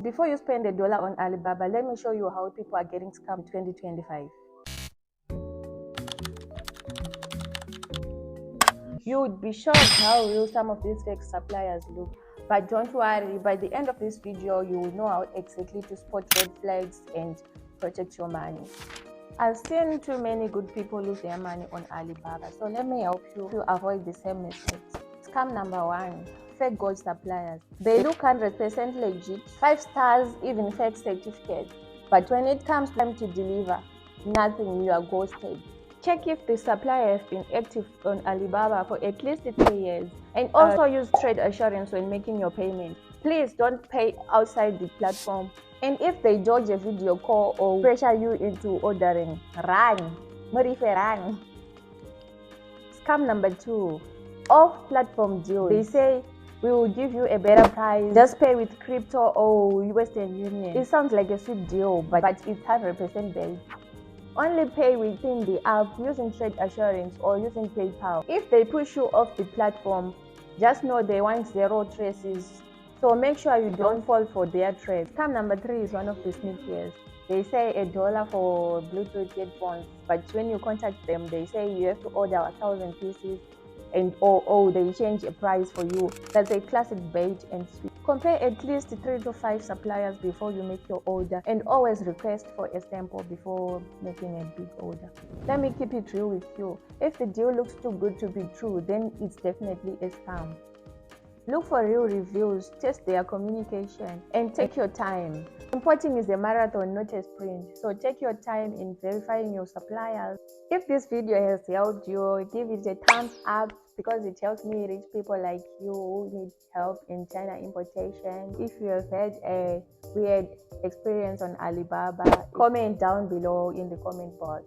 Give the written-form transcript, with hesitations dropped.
Before you spend $1 on Alibaba, let me show you how people are getting scammed 2025. You would be shocked how real some of these fake suppliers look. But don't worry, by the end of this video, you will know how exactly to spot red flags and protect your money. I've seen too many good people lose their money on Alibaba, so let me help you to avoid the same mistakes. Scam number 1, fake gold suppliers. They look 100% legit, 5 stars, even fake certificates. But when it comes time to deliver, nothing, you are ghosted. Check if the supplier has been active on Alibaba for at least 3 years. And also use trade assurance when making your payment. Please don't pay outside the platform. And if they dodge a video call or pressure you into ordering, run. Morife, run. Scam number 2, off-platform deals. They say, we will give you a better price. Just pay with crypto or Western Union. It sounds like a sweet deal, but it's 100% bait. Only pay within the app using trade assurance or using PayPal. If they push you off the platform, just know they want zero traces. So make sure you don't fall for their trap. Scam number 3 is one of the sneakiest. They say $1 for Bluetooth headphones, but when you contact them, they say you have to order 1,000 pieces, and they change a price for you. That's a classic bait and switch. Compare at least 3 to 5 suppliers before you make your order, and always request for a sample before making a big order. Let me keep it real with you. If the deal looks too good to be true, then it's definitely a scam. Look for real reviews, test their communication, and take your time. Importing is a marathon, not a sprint, so take your time in verifying your suppliers. If this video has helped you, give it a thumbs up because it helps me reach people like you who need help in China importation. If you have had a weird experience on Alibaba, comment down below in the comment box.